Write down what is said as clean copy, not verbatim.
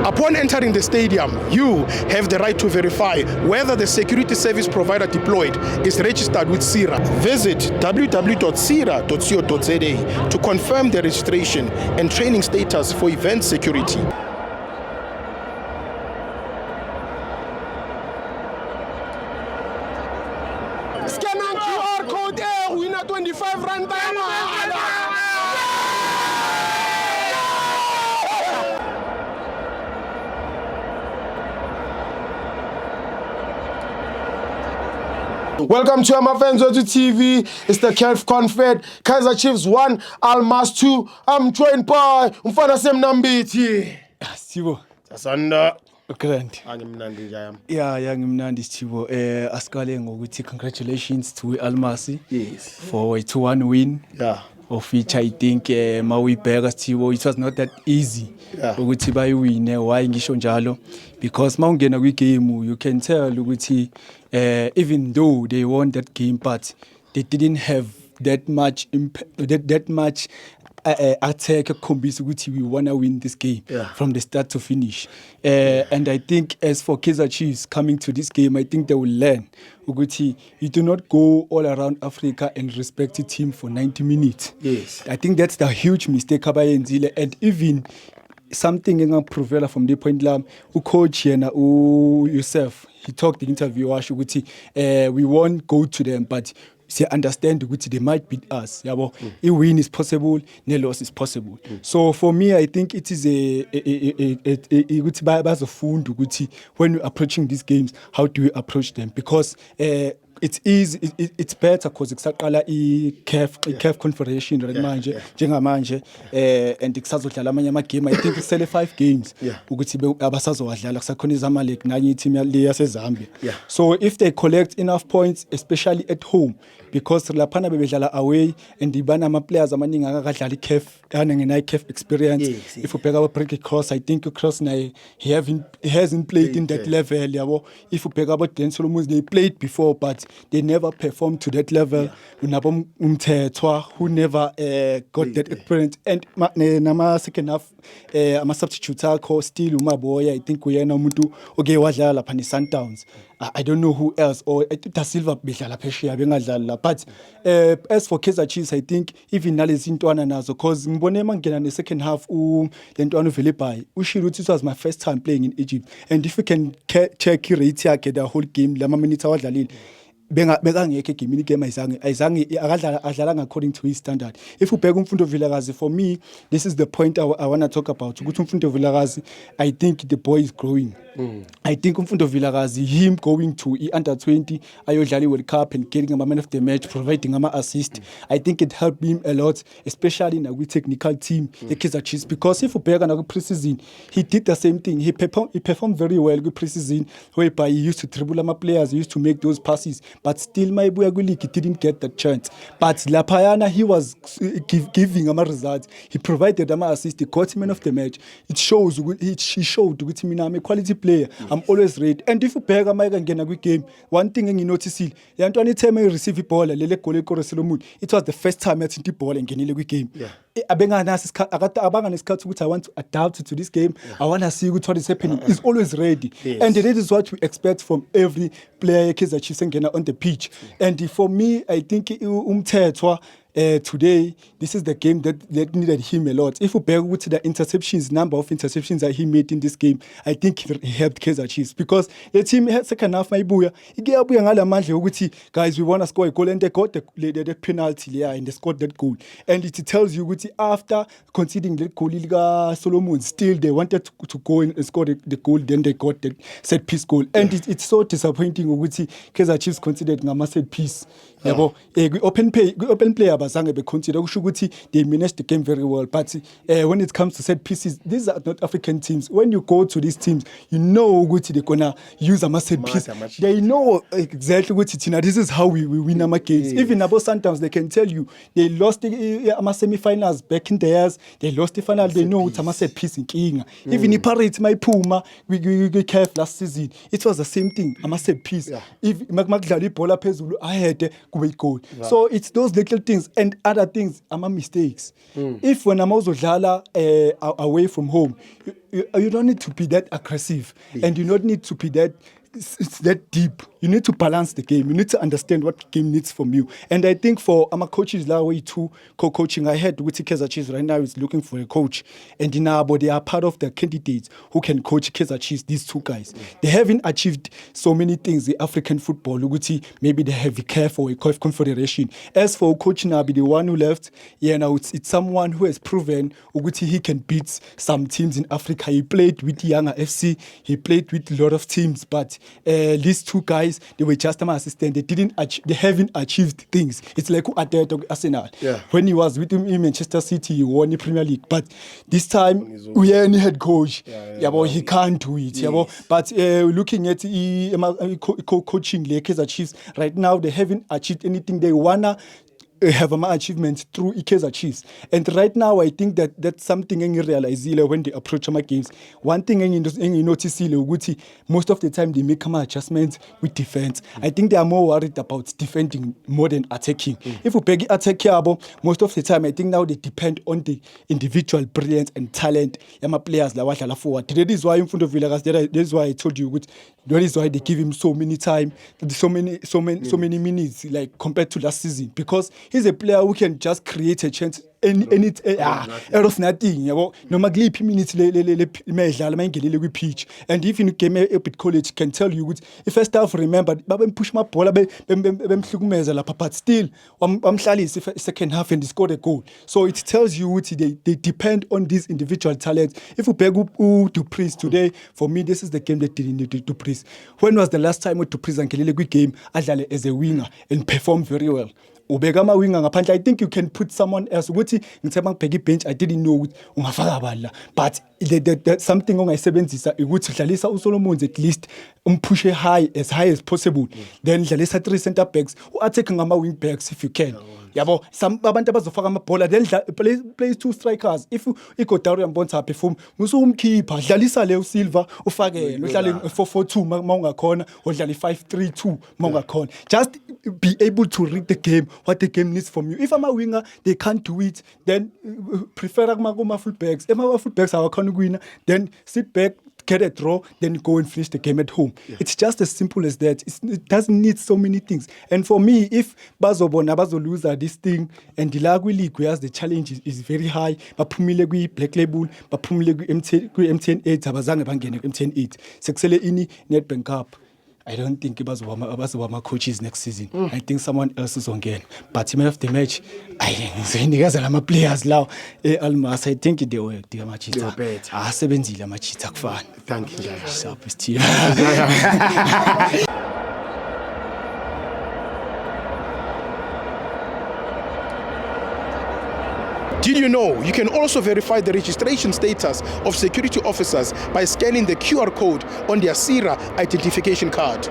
Upon entering the stadium, you have the right to verify whether the security service provider deployed is registered with CIRA. Visit www.cira.co.za to confirm the registration and training status for event security. Scan on QR code winner 25 rand. Welcome to Amafans TV. It's the CAF Confed. Kaizer Chiefs 1, Almas 2. I'm joined by Mfana Semnambiti. Sibo. Sasanda. Grand. Angimnandi jayam. Yeah, ngimnandi Sibo. Asikale ngokuthi congratulations to Almasi. Yes. For a 2-1 win. Yeah. Of which I think mawibheka Sibo, it was not that easy. Yeah. Ukuthi bayiwine. Why ngisho njalo? Because mawungena kwi game you can tell ukuthi even though they won that game, but they didn't have that much attack khombisa ukuthi we wanna win this game from the start to finish. And I think as for Kaizer Chiefs coming to this game, I think they will learn ukuthi you do not go all around Africa and respect a team for 90 minutes. Yes. I think that's the huge mistake abayenzile, and even something engaprovela from the point la coach yena Yusuf, he talked the interview washo ukuthi we won't go to them, but they understand ukuthi they might beat us. Yabo, a win is possible, no loss is possible. So for me, I think it is ukuthi bazofunda ukuthi when we're approaching these games, how do we approach them? Because it's easy, it's better because kusaqala i-CAF Confederation right manje njengamanje and kusazodlala amanye ama game. I think kusele 5 games ukuthi abasazowadlala kusakhona iZamalek nanye team yaseZambia. So if they collect enough points, especially at home, because laphana bebedlala away and ibana ama players amaningi akakadlala i-CAF anengena i-CAF experience. If ubheka aba Break Cross, I think Cross naye he hasn't played in that level yabo. If ubheka aba Dan Solomon, they played before but they never performed to that level. Unabo Umthethwa who never got that experience, and nama second half ama substitutes akho still umaboya. I think uyena umuntu oke wadlala lapha ne Sundowns. I don't know who else, or I think Da Silva bedlala phesheya bengadlala. But as for Kaizer Chiefs, I think even nalezi intwana nazo, because ngibone mangena ne second half lentwana uVilibhai ushilo ukuthi it was my first time playing in Egypt, and if you can check rate yakhe the whole game lama minutes awadlalile bekangekho egame ayizange adlala according to his standard. If ubheka uMfundo Vilakazi, for me this is the point I want to talk about ukuthi uMfundo Vilakazi, I think the boy is growing. I think Umfundo Vilakazi, him going to under 20 ayodlala World Cup and getting a man of the match, providing ama assist, I think it helped him a lot, especially in a technical team Kaizer Chiefs, because if ubheka na pre-season he did the same thing. He performed very well with pre-season, whereby he used to dribble ama players, he used to make those passes, but still my boy League he didn't get that chance. But Lapayana, he was giving ama results. He provided ama assist, he got man of the match. It shows he showed with him I'm a quality player. I'm always ready. And if you pay a game, one thing you notice is Antoine time I receive ball, Lele Kole Solomon. It was the first time I the ball and getting the game. I want to adapt to this game. I want to see what is happening. He's always ready. And that is what we expect from every player Kaizer Chiefs on the pitch. And for me, I think Umthethwa today, this is the game that needed him a lot. If we bear with the interceptions, number of interceptions that he made in this game, I think he helped Kaizer Chiefs, because the team had second half my buya. Guys, we want to score a goal, and they got the penalty and they scored that goal. And it tells you after conceding the goal, Solomon still they wanted to go and score the goal, then they got the set piece goal. And it's so disappointing Kaizer Chiefs considered a set piece. Open player bazange be consider kusho ukuthi they managed the game very well, but when it comes to set pieces, these are not African teams. When you go to these teams, you know ukuthi they're gonna use a set piece. They know exactly what this is how we win our games. Even about Sundowns, they can tell you they lost the semi-finals back in the years. They lost the final. They know it's a set piece in King. Even if Pirates, my Puma, we CAF last season, it was the same thing. A set piece. If Magdali Bola Pezulu, I had goal. So it's those little things. and other things mistakes. If when I'm also away from home, you don't need to be that aggressive, and you don't need to be that deep. You need to balance the game. You need to understand what the game needs from you. And I think for coaches like way too co-coaching, I heard with Kaizer Chiefs right now is looking for a coach, and Inabo, they are part of the candidates who can coach Kaizer Chiefs. These two guys, they haven't achieved so many things in African football. Uguti, maybe they have care for a confederation. As for coach Nabi, the one who left, now it's someone who has proven Uguti he can beat some teams in Africa. He played with Yanga FC. He played with a lot of teams, but these two guys, they were just my assistant. They haven't achieved things. It's like Arteta Arsenal. Yeah. When he was with him in Manchester City, he won the Premier League. But this time, we are any head coach. But he can't do it. Yes. But looking at coaching Kaizer Chiefs right now, they haven't achieved anything. They wanna have my achievements through Kaizer Chiefs. And right now, I think that's something you realize when they approach my games. One thing you notice, most of the time they make my adjustments with defense. I think they are more worried about defending more than attacking. If you peg attack, most of the time, I think now they depend on the individual brilliance and talent. My players like forward. That is why in front of Villagas, that is why I told you, that is why they give him so many time, so many minutes, like compared to last season, because he's a player who can just create a chance out of nothing. No magliphi minutes medlala mayingelele kwi pitch, and if in game a bit college can tell you if first half remember push my ball bemhlukumeza lapha, but still wamhlalisa second half and he scored a goal. So it tells you they depend on these individual talents. If you peg Du Preez today, for me this is the game that didn't need Du Preez. When was the last time Du Preez angelele kwi game adlale as a winger and perform very well? Ubegama winger ngaphandle. I think you can put someone else. Ukuthi ngithema ngibheka bench, I didn't know ukuthi ungafaka bala, but that something ongayisebenzisa ukuthi dlalisa uSolomon at least push high as possible, then dlalisa 3 center backs, attack ngama wing backs if you can. Yabo, some abantu abazofaka amabhola, then play 2 strikers. If iko Dario Mbonza perform, musu umkeeper dlalisa Leo Silva ufake udlale 4-4-2 mawungakhona, udlale 5-3-2 mawungakhona. Just be able to read the game, what the game needs from you. If I'm a winger, they can't do it, then prefer my fullbacks. If my fullbacks are a winner, then sit back, get a draw, then go and finish the game at home. Yeah. It's just as simple as that. It doesn't need so many things. And for me, if Bazo lose this thing, and the Lagui League, where the challenge is very high, Bapumile Black Label, Bapumile MTN8, Abazanga Bangene MTN8, Sexele Ini, Nedbank Cup. I don't think Abazwama coaches next season. I think someone else is on game. But man of the match, I think my players now. Almas, I think they were machita. Sebenzile machita kufana. Thank you, Jaya. Self-esteem. Did you know you can also verify the registration status of security officers by scanning the QR code on their SIRA identification card?